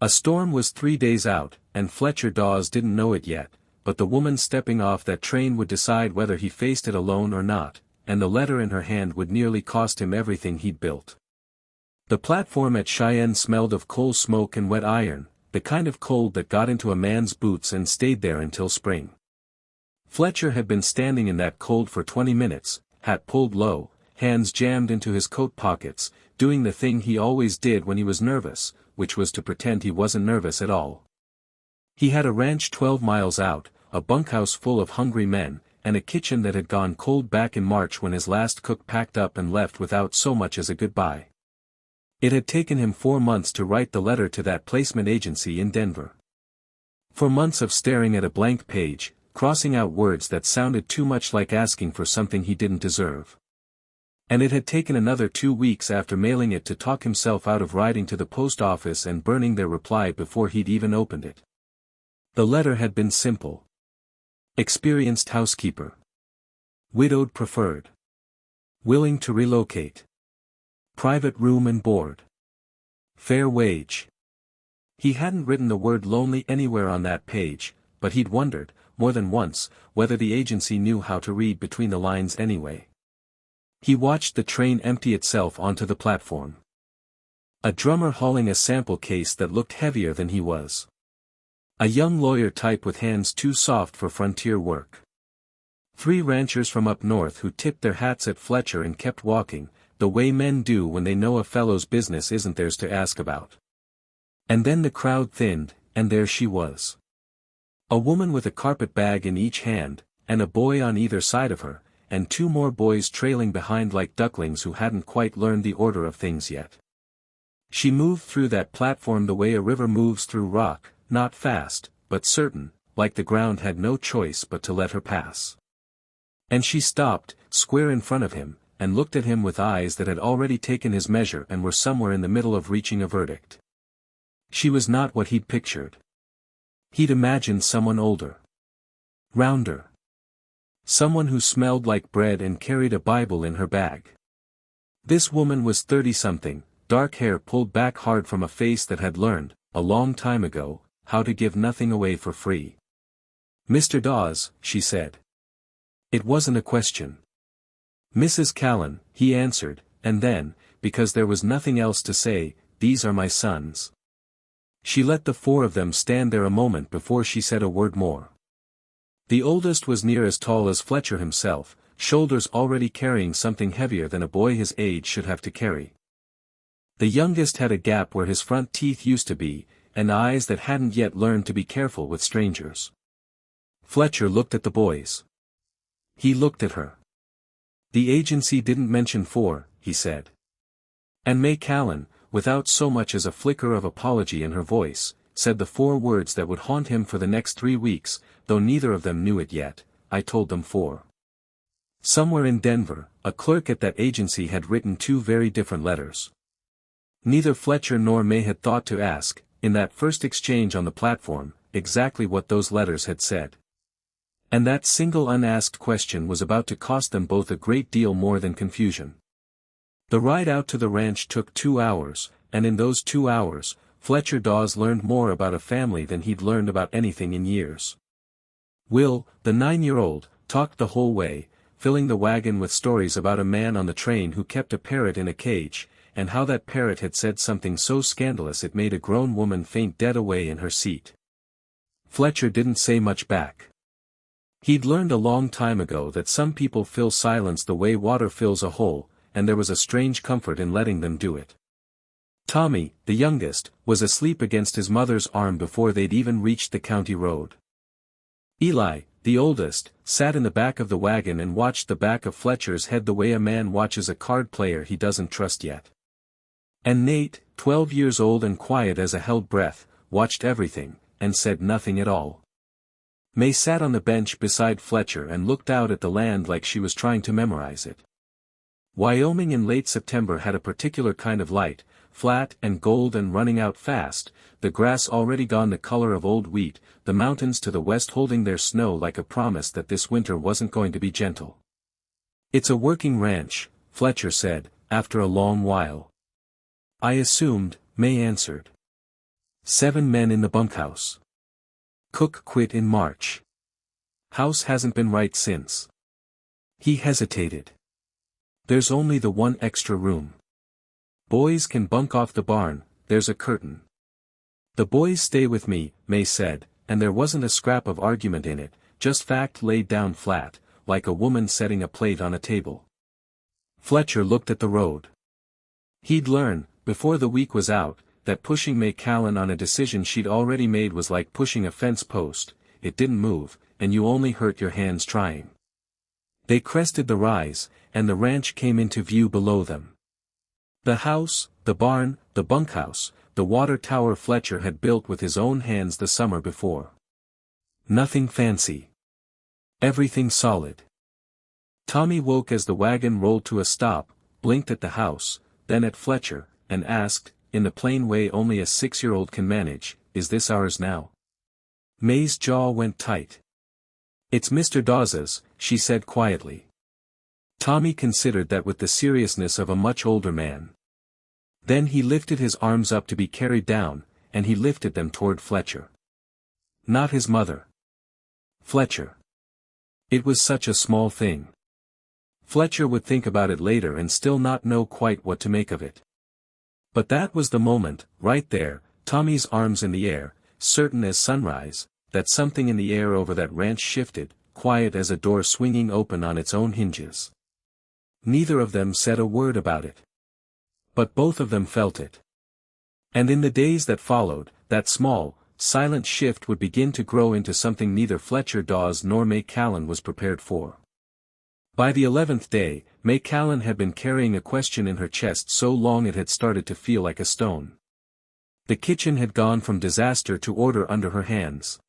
A storm was 3 days out, and Fletcher Dawes didn't know it yet, but the woman stepping off that train would decide whether he faced it alone or not, and the letter in her hand would nearly cost him everything he'd built. The platform at Cheyenne smelled of coal smoke and wet iron, the kind of cold that got into a man's boots and stayed there until spring. Fletcher had been standing in that cold for 20 minutes, hat pulled low, hands jammed into his coat pockets, doing the thing he always did when he was nervous, which was to pretend he wasn't nervous at all. He had a ranch 12 miles out, a bunkhouse full of hungry men, and a kitchen that had gone cold back in March when his last cook packed up and left without so much as a goodbye. It had taken him 4 months to write the letter to that placement agency in Denver. 4 months of staring at a blank page, crossing out words that sounded too much like asking for something he didn't deserve. And it had taken another 2 weeks after mailing it to talk himself out of writing to the post office and burning their reply before he'd even opened it. The letter had been simple. Experienced housekeeper. Widowed preferred. Willing to relocate. Private room and board. Fair wage. He hadn't written the word lonely anywhere on that page, but he'd wondered, more than once, whether the agency knew how to read between the lines anyway. He watched the train empty itself onto the platform. A drummer hauling a sample case that looked heavier than he was. A young lawyer type with hands too soft for frontier work. 3 ranchers from up north who tipped their hats at Fletcher and kept walking, the way men do when they know a fellow's business isn't theirs to ask about. And then the crowd thinned, and there she was. A woman with a carpet bag in each hand, and a boy on either side of her, and 2 more boys trailing behind like ducklings who hadn't quite learned the order of things yet. She moved through that platform the way a river moves through rock, not fast, but certain, like the ground had no choice but to let her pass. And she stopped, square in front of him, and looked at him with eyes that had already taken his measure and were somewhere in the middle of reaching a verdict. She was not what he'd pictured. He'd imagined someone older. Rounder. Someone who smelled like bread and carried a Bible in her bag. This woman was 30-something, dark hair pulled back hard from a face that had learned, a long time ago, how to give nothing away for free. "Mr. Dawes," she said. It wasn't a question. "Mrs. Callan," he answered, and then, because there was nothing else to say, "These are my sons." She let the 4 of them stand there a moment before she said a word more. The oldest was near as tall as Fletcher himself, shoulders already carrying something heavier than a boy his age should have to carry. The youngest had a gap where his front teeth used to be, and eyes that hadn't yet learned to be careful with strangers. Fletcher looked at the boys. He looked at her. "The agency didn't mention 4, he said. And May Callan, without so much as a flicker of apology in her voice, said the 4 words that would haunt him for the next 3 weeks, though neither of them knew it yet. I told them 4. Somewhere in Denver, a clerk at that agency had written 2 very different letters. Neither Fletcher nor May had thought to ask, in that first exchange on the platform, exactly what those letters had said. And that single unasked question was about to cost them both a great deal more than confusion. The ride out to the ranch took 2 hours, and in those 2 hours, Fletcher Dawes learned more about a family than he'd learned about anything in years. Will, the 9-year-old, talked the whole way, filling the wagon with stories about a man on the train who kept a parrot in a cage, and how that parrot had said something so scandalous it made a grown woman faint dead away in her seat. Fletcher didn't say much back. He'd learned a long time ago that some people fill silence the way water fills a hole, and there was a strange comfort in letting them do it. Tommy, the youngest, was asleep against his mother's arm before they'd even reached the county road. Eli, the oldest, sat in the back of the wagon and watched the back of Fletcher's head the way a man watches a card player he doesn't trust yet. And Nate, 12 years old and quiet as a held breath, watched everything, and said nothing at all. May sat on the bench beside Fletcher and looked out at the land like she was trying to memorize it. Wyoming in late September had a particular kind of light, flat and gold and running out fast, the grass already gone the color of old wheat, the mountains to the west holding their snow like a promise that this winter wasn't going to be gentle. "It's a working ranch," Fletcher said, after a long while. "I assumed," May answered. 7 men in the bunkhouse. Cook quit in March. House hasn't been right since. He hesitated. There's only the one extra room. Boys can bunk off the barn, there's a curtain. The boys stay with me, May said, and there wasn't a scrap of argument in it, just fact laid down flat, like a woman setting a plate on a table. Fletcher looked at the road. He'd learn, before the week was out, that pushing May Callan on a decision she'd already made was like pushing a fence post, it didn't move, and you only hurt your hands trying. They crested the rise, and the ranch came into view below them. The house, the barn, the bunkhouse, the water tower Fletcher had built with his own hands the summer before. Nothing fancy. Everything solid. Tommy woke as the wagon rolled to a stop, blinked at the house, then at Fletcher, and asked, in the plain way only a 6-year-old can manage, "Is this ours now?" May's jaw went tight. "It's Mr. Dawes's," she said quietly. Tommy considered that with the seriousness of a much older man. Then he lifted his arms up to be carried down, and he lifted them toward Fletcher. Not his mother. Fletcher. It was such a small thing. Fletcher would think about it later and still not know quite what to make of it. But that was the moment, right there, Tommy's arms in the air, certain as sunrise, that something in the air over that ranch shifted, quiet as a door swinging open on its own hinges. Neither of them said a word about it. But both of them felt it. And in the days that followed, that small, silent shift would begin to grow into something neither Fletcher Dawes nor May Callan was prepared for. By the 11th day, May Callan had been carrying a question in her chest so long it had started to feel like a stone. The kitchen had gone from disaster to order under her hands.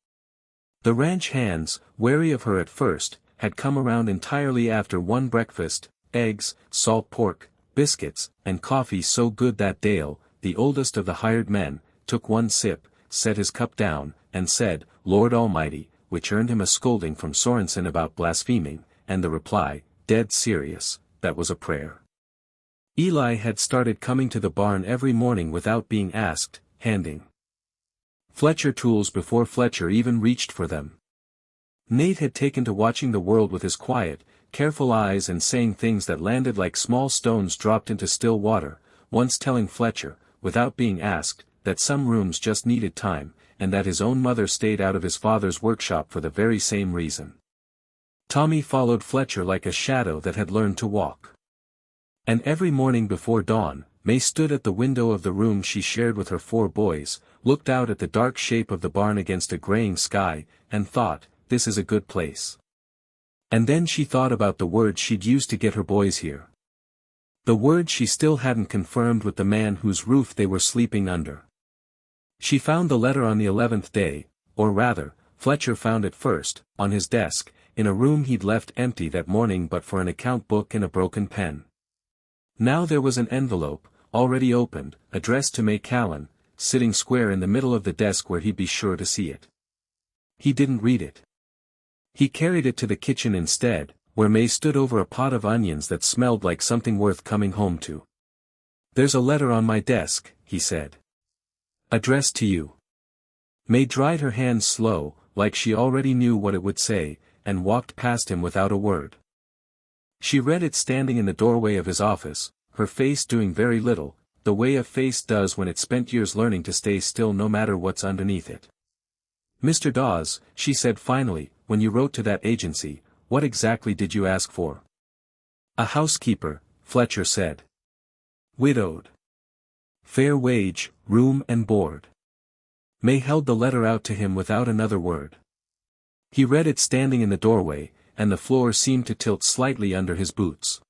The ranch hands, wary of her at first, had come around entirely after one breakfast, eggs, salt pork, biscuits, and coffee so good that Dale, the oldest of the hired men, took one sip, set his cup down, and said, "Lord Almighty," which earned him a scolding from Sorensen about blaspheming, and the reply, dead serious, that was a prayer. Eli had started coming to the barn every morning without being asked, handing Fletcher tools before Fletcher even reached for them. Nate had taken to watching the world with his quiet, careful eyes and saying things that landed like small stones dropped into still water, once telling Fletcher, without being asked, that some rooms just needed time, and that his own mother stayed out of his father's workshop for the very same reason. Tommy followed Fletcher like a shadow that had learned to walk. And every morning before dawn, May stood at the window of the room she shared with her 4 boys, looked out at the dark shape of the barn against a graying sky, and thought, "This is a good place." And then she thought about the words she'd used to get her boys here. The words she still hadn't confirmed with the man whose roof they were sleeping under. She found the letter on the 11th day, or rather, Fletcher found it first, on his desk, in a room he'd left empty that morning but for an account book and a broken pen. Now there was an envelope, already opened, addressed to May Callan, sitting square in the middle of the desk where he'd be sure to see it. He didn't read it. He carried it to the kitchen instead, where May stood over a pot of onions that smelled like something worth coming home to. "There's a letter on my desk," he said. "Addressed to you." May dried her hands slow, like she already knew what it would say, and walked past him without a word. She read it standing in the doorway of his office, her face doing very little, the way a face does when it's spent years learning to stay still no matter what's underneath it. "Mr. Dawes," she said finally, "when you wrote to that agency, what exactly did you ask for?" "A housekeeper," Fletcher said. "Widowed. Fair wage, room and board." May held the letter out to him without another word. He read it standing in the doorway, and the floor seemed to tilt slightly under his boots.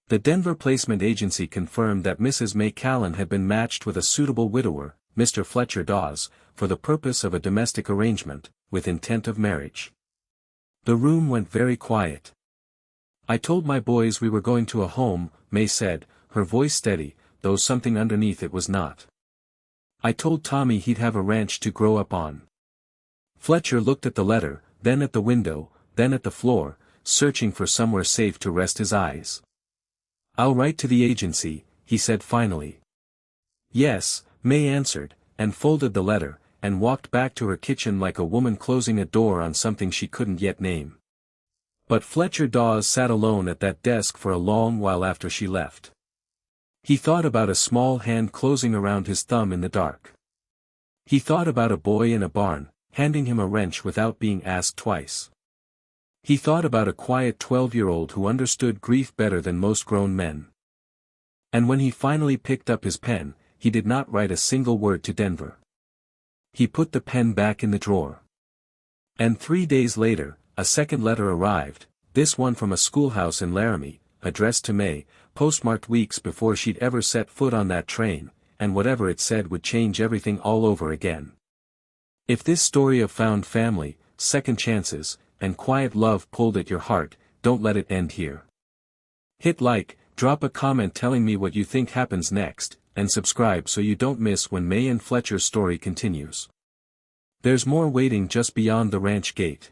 The Denver Placement Agency confirmed that Mrs. May Callan had been matched with a suitable widower, Mr. Fletcher Dawes, for the purpose of a domestic arrangement, with intent of marriage. The room went very quiet. "I told my boys we were going to a home," May said, her voice steady, though something underneath it was not. "I told Tommy he'd have a ranch to grow up on." Fletcher looked at the letter, then at the window, then at the floor, searching for somewhere safe to rest his eyes. "I'll write to the agency," he said finally. "Yes," May answered, and folded the letter, and walked back to her kitchen like a woman closing a door on something she couldn't yet name. But Fletcher Dawes sat alone at that desk for a long while after she left. He thought about a small hand closing around his thumb in the dark. He thought about a boy in a barn, handing him a wrench without being asked twice. He thought about a quiet 12-year-old who understood grief better than most grown men. And when he finally picked up his pen, he did not write a single word to Denver. He put the pen back in the drawer. And 3 days later, a second letter arrived, this one from a schoolhouse in Laramie, addressed to May, postmarked weeks before she'd ever set foot on that train, and whatever it said would change everything all over again. If this story of found family, second chances, and quiet love pulled at your heart, don't let it end here. Hit like, drop a comment telling me what you think happens next, and subscribe so you don't miss when May and Fletcher's story continues. There's more waiting just beyond the ranch gate.